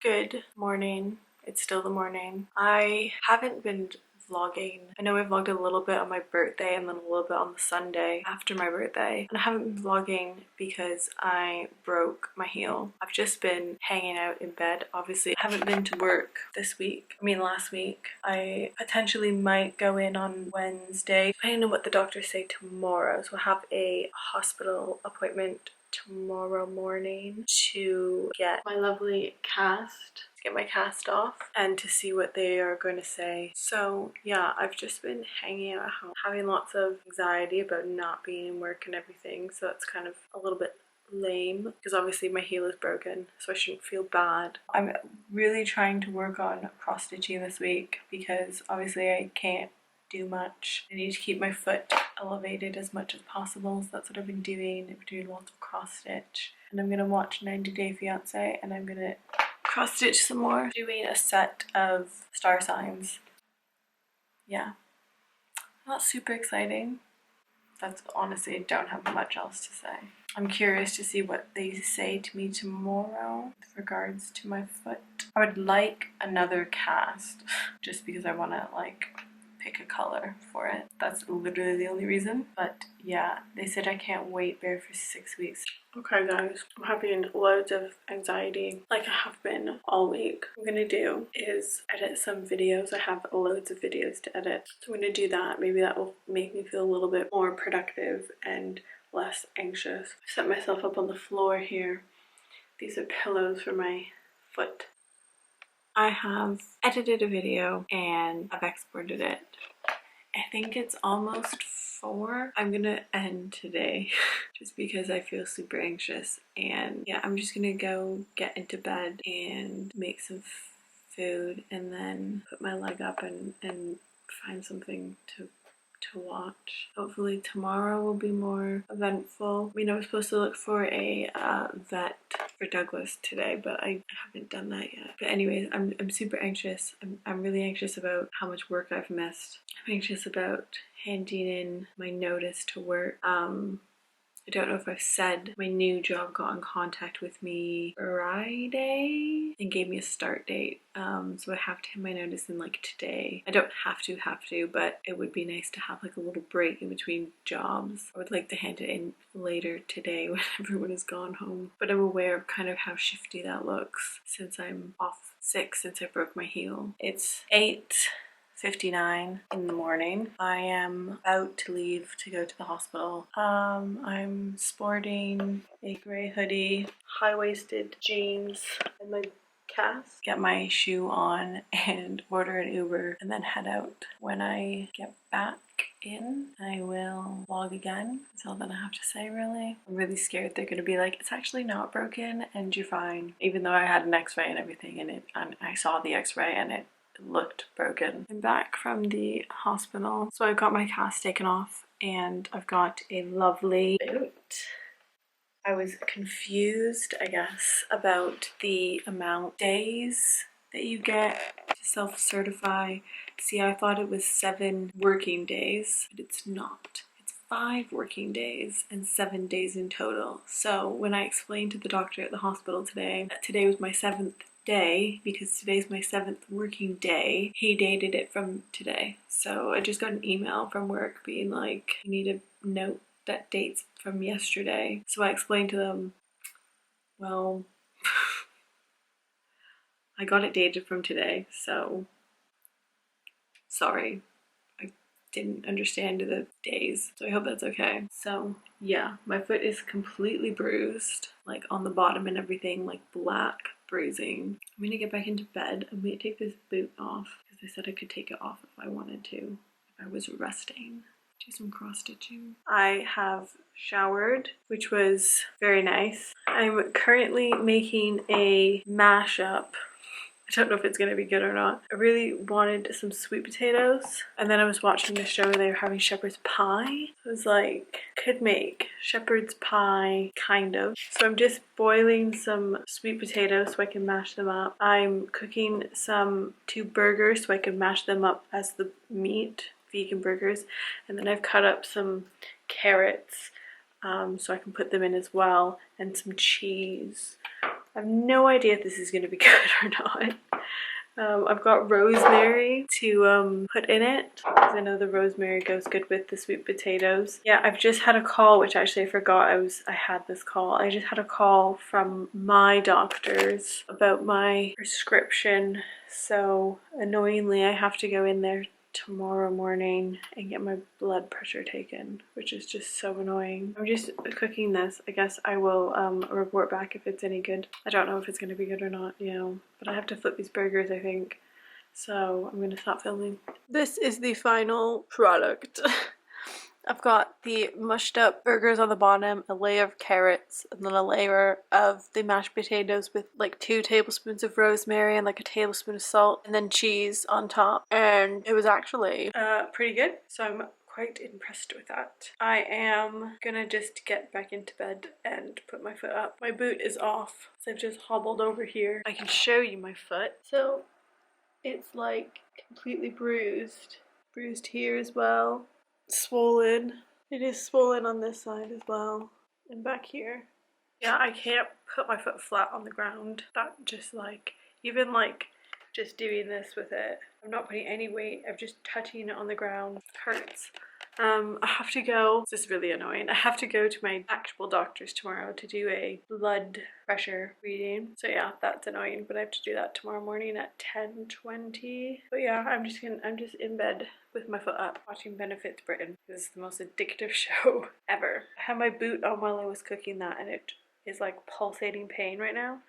Good morning. It's still the morning. I haven't been vlogging. I know I vlogged a little bit on my birthday and then a little bit on the Sunday after my birthday. And I haven't been vlogging because I broke my heel. I've just been hanging out in bed. Obviously, I haven't been to work this week. Last week. I potentially might go in on Wednesday, depending on what the doctors say tomorrow. So I have a hospital appointment tomorrow morning to get my lovely cast, to get my cast off and to see what they are going to say. So yeah, I've just been hanging out at home, having lots of anxiety about not being in work and everything, so that's kind of a little bit lame because obviously my heel is broken, so I shouldn't feel bad. I'm really trying to work on cross stitching this week because obviously I can't do much. I need to keep my foot elevated as much as possible, so that's what I've been doing. I've been doing lots of cross stitch, and I'm gonna watch 90 Day Fiance and I'm gonna cross stitch some more, doing a set of star signs. Yeah, not super exciting. That's honestly, I don't have much else to say. I'm curious to see what they say to me tomorrow with regards to my foot. I would like another cast just because I want to pick a color for it. That's literally the only reason. But yeah, they said I can't wait there for 6 weeks. Okay guys, I'm having loads of anxiety like I have been all week. What I'm gonna do is edit some videos. I have loads of videos to edit. So I'm gonna do that. Maybe that will make me feel a little bit more productive and less anxious. I set myself up on the floor here. These are pillows for my foot. I have edited a video and I've exported it. I think it's almost 4. I'm gonna end today just because I feel super anxious, and yeah, I'm just gonna go get into bed and make some food and then put my leg up and find something to watch. Hopefully tomorrow will be more eventful. I was supposed to look for a vet for Douglas today, but I haven't done that yet. But anyways, I'm super anxious. I'm really anxious about how much work I've missed. I'm anxious about handing in my notice to work. I don't know if I've said my new job got in contact with me Friday and gave me a start date. So I have to have my notice in today. I don't have to, but it would be nice to have a little break in between jobs. I would like to hand it in later today when everyone has gone home. But I'm aware of kind of how shifty that looks since I'm off sick since I broke my heel. It's 8:59 in the morning. I am about to leave to go to the hospital. I'm sporting a grey hoodie, high-waisted jeans, and my cast. Get my shoe on and order an Uber and then head out. When I get back in, I will vlog again. That's all that I have to say, really. I'm really scared they're gonna be like, it's actually not broken and you're fine. Even though I had an x-ray and everything and I saw the x-ray and it looked broken. I'm back from the hospital, so I got my cast taken off and I've got a lovely boot. I was confused, I guess, about the amount of days that you get to self-certify. See, I thought it was 7 working days, but it's not. It's 5 working days and 7 days in total. So when I explained to the doctor at the hospital today that today was my 7th day, because today's my 7th working day, he dated it from today. So I just got an email from work being like, you need to note that date's from yesterday. So I explained to them, well, I got it dated from today, so sorry. I didn't understand the days, so I hope that's okay. So yeah, my foot is completely bruised, on the bottom and everything, black bruising. I'm gonna get back into bed. I'm gonna take this boot off because they said I could take it off if I wanted to, if I was resting. Do some cross stitching. I have showered, which was very nice. I'm currently making a mashup. I don't know if it's gonna be good or not. I really wanted some sweet potatoes, and then I was watching the show and they were having shepherd's pie. I was like, could make shepherd's pie, kind of. So I'm just boiling some sweet potatoes so I can mash them up. I'm cooking 2 burgers so I can mash them up as the meat, vegan burgers, and then I've cut up some carrots so I can put them in as well, and some cheese. I have no idea if this is going to be good or not. I've got rosemary to put in it because I know the rosemary goes good with the sweet potatoes. Yeah, I've just had a call, which actually I forgot I had this call. I just had a call from my doctors about my prescription. So annoyingly, I have to go in there tomorrow morning and get my blood pressure taken, which is just so annoying. I'm just cooking this. I guess I will report back if it's any good. I don't know if it's going to be good or not, you know, but I have to flip these burgers, I think. So I'm going to stop filming. This is the final product. I've got the mushed up burgers on the bottom, a layer of carrots, and then a layer of the mashed potatoes with like 2 tablespoons of rosemary and like a tablespoon of salt, and then cheese on top. And it was actually pretty good. So I'm quite impressed with that. I am gonna just get back into bed and put my foot up. My boot is off, so I've just hobbled over here. I can show you my foot. So it's like completely bruised. Bruised here as well. Swollen. It is swollen on this side as well. And back here. Yeah, I can't put my foot flat on the ground. That just like, even like just doing this with it, I'm not putting any weight, I'm just touching it on the ground. It hurts. I have to go, this is really annoying, I have to go to my actual doctor's tomorrow to do a blood pressure reading. So yeah, that's annoying, but I have to do that tomorrow morning at 10:20. But yeah, I'm just in bed with my foot up watching Benefits Britain. This is the most addictive show ever. I had my boot on while I was cooking that and it is like pulsating pain right now.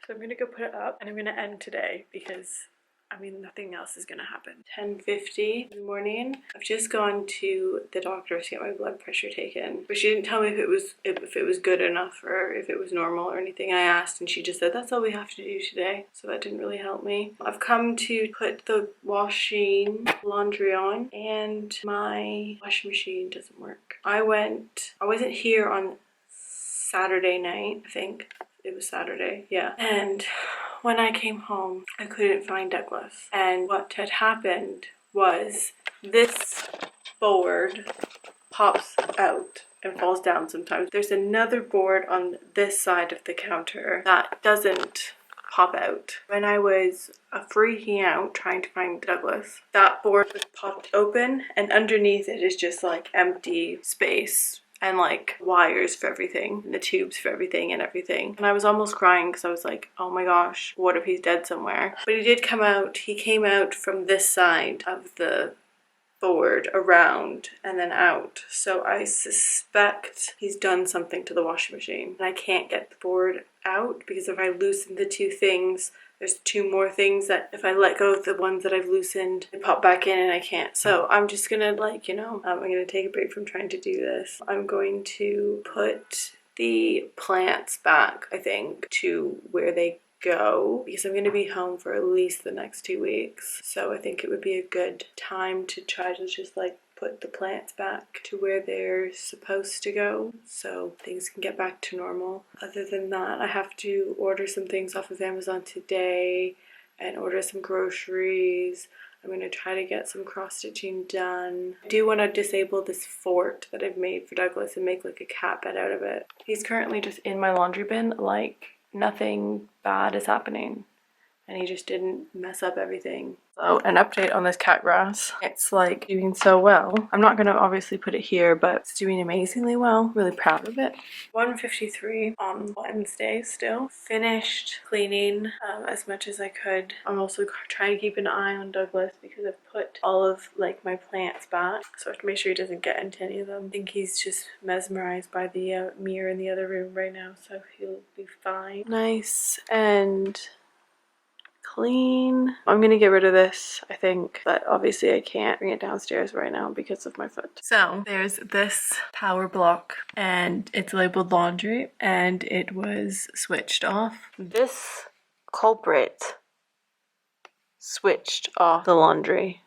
So I'm gonna go put it up and I'm gonna end today because I mean, nothing else is gonna happen. 10:50 in the morning. I've just gone to the doctor to get my blood pressure taken, but she didn't tell me if it was good enough or if it was normal or anything. I asked and she just said that's all we have to do today, so that didn't really help me. I've come to put the washing laundry on and my washing machine doesn't work. I wasn't here on Saturday night, I think. It was Saturday, yeah. And when I came home, I couldn't find Douglas. And what had happened was this board pops out and falls down sometimes. There's another board on this side of the counter that doesn't pop out. When I was freaking out trying to find Douglas, that board was popped open and underneath it is just like empty space and like wires for everything and the tubes for everything and everything. And I was almost crying because I was like, oh my gosh, what if he's dead somewhere? But he did come out. He came out from this side of the board around and then out. So I suspect he's done something to the washing machine. And I can't get the board out because if I loosen the 2 things, there's 2 more things that if I let go of the ones that I've loosened, they pop back in and I can't. So I'm just gonna like, you know, I'm gonna take a break from trying to do this. I'm going to put the plants back, I think, to where they go because I'm going to be home for at least the next 2 weeks. So I think it would be a good time to try to just like put the plants back to where they're supposed to go so things can get back to normal. Other than that, I have to order some things off of Amazon today and order some groceries. I'm going to try to get some cross-stitching done. I do want to disable this fort that I've made for Douglas and make like a cat bed out of it. He's currently just in my laundry bin like nothing bad is happening and he just didn't mess up everything. So an update on this cat grass. It's like doing so well. I'm not going to obviously put it here, but it's doing amazingly well. Really proud of it. 1:53 on Wednesday still. Finished cleaning as much as I could. I'm also trying to keep an eye on Douglas because I've put all of like my plants back. So I have to make sure he doesn't get into any of them. I think he's just mesmerized by the mirror in the other room right now, so he'll be fine. Nice and clean. I'm gonna get rid of this, I think, but obviously I can't bring it downstairs right now because of my foot. So there's this power block and it's labeled laundry and it was switched off. This culprit switched off the laundry.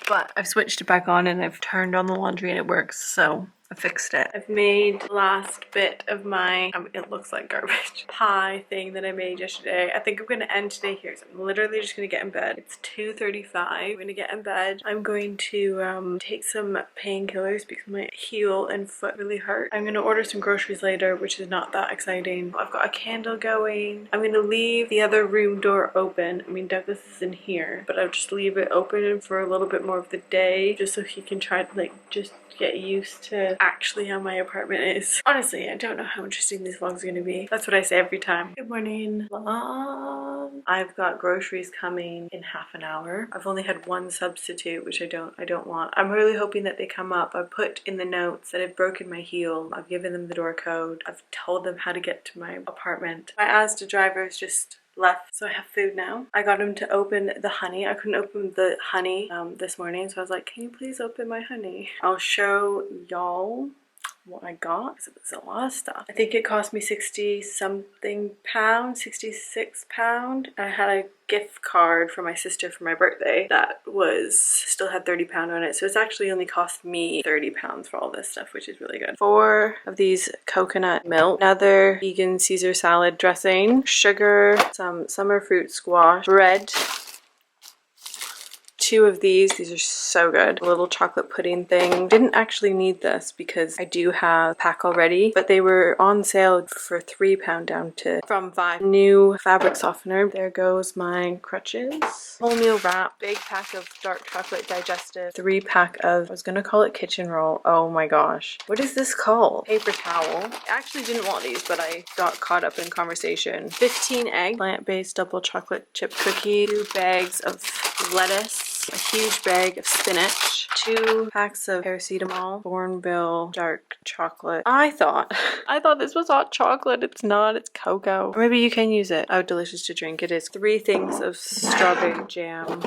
But I've switched it back on and I've turned on the laundry and it works, so I fixed it. I've made the last bit of my, it looks like garbage, pie thing that I made yesterday. I think I'm gonna end today here. So I'm literally just gonna get in bed. It's 2:35. I'm gonna get in bed. I'm going to take some painkillers because my heel and foot really hurt. I'm gonna order some groceries later, which is not that exciting. I've got a candle going. I'm gonna leave the other room door open. I mean, Douglas is in here, but I'll just leave it open for a little bit more of the day just so he can try to like just get used to actually how my apartment is. Honestly, I don't know how interesting these vlogs are going to be. That's what I say every time. Good morning, vlog. I've got groceries coming in half an hour. I've only had one substitute, which I don't want. I'm really hoping that they come up. I've put in the notes that I've broken my heel. I've given them the door code. I've told them how to get to my apartment. My Asda driver is just left, so I have food now. I got him to open the honey. I couldn't open the honey this morning, so I was like, can you please open my honey? I'll show y'all what I got because it was a lot of stuff. I think it cost me 60 something pounds, 66 pound. I had a gift card for my sister for my birthday that was still had 30 pound on it, so it's actually only cost me 30 pounds for all this stuff, which is really good. 4 of these coconut milk, another vegan Caesar salad dressing, sugar, some summer fruit squash, bread, 2 of these are so good. A little chocolate pudding thing. Didn't actually need this because I do have a pack already, but they were on sale for £3 down to from 5. New fabric softener. There goes my crutches. Wholemeal wrap, big pack of dark chocolate digestive, 3 pack of, I was gonna call it kitchen roll. Oh my gosh. What is this called? Paper towel. I actually didn't want these, but I got caught up in conversation. 15 egg, plant-based double chocolate chip cookie, 2 bags of lettuce, a huge bag of spinach, 2 packs of paracetamol, Bournville dark chocolate. I thought this was hot chocolate. It's not, it's cocoa. Or maybe you can use it. Oh, delicious to drink. It is. 3 things of strawberry jam,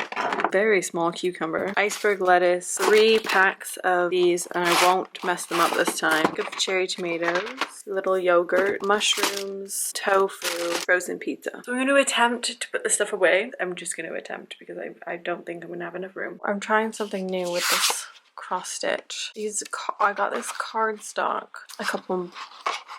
very small cucumber, iceberg lettuce, 3 packs of these, and I won't mess them up this time. Good cherry tomatoes, little yogurt, mushrooms, tofu, frozen pizza. So I'm going to attempt to put this stuff away. I'm just going to attempt because I don't think I'm going to have enough room. I'm trying something new with this cross stitch. I got this cardstock a couple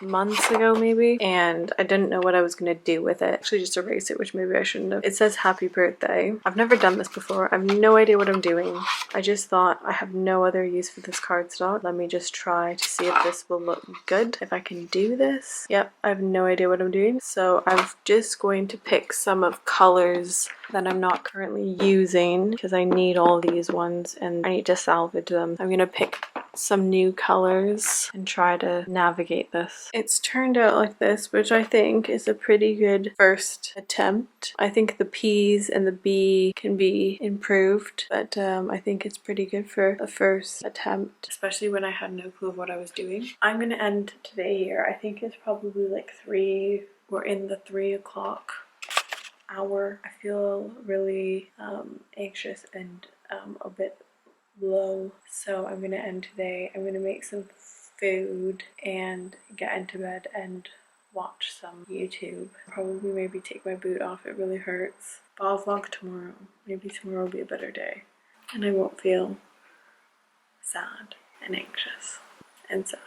months ago maybe, and I didn't know what I was gonna do with it. Actually just erase it, which maybe I shouldn't have. It says happy birthday. I've never done this before. I have no idea what I'm doing. I just thought I have no other use for this cardstock. Let me just try to see if this will look good, if I can do this. Yep, I have no idea what I'm doing. So I'm just going to pick some of colors that I'm not currently using because I need all these ones and I need to salvage them. I'm gonna pick some new colors and try to navigate this. It's turned out like this, which I think is a pretty good first attempt. I think the P's and the B can be improved, but I think it's pretty good for a first attempt, especially when I had no clue of what I was doing. I'm gonna end today here. I think it's probably like 3, we're in the 3 o'clock hour. I feel really anxious and a bit low, so I'm gonna end today. I'm gonna make some food and get into bed and watch some YouTube. Probably maybe take my boot off, it really hurts, but I'll vlog tomorrow. Maybe tomorrow will be a better day and I won't feel sad and anxious and sad.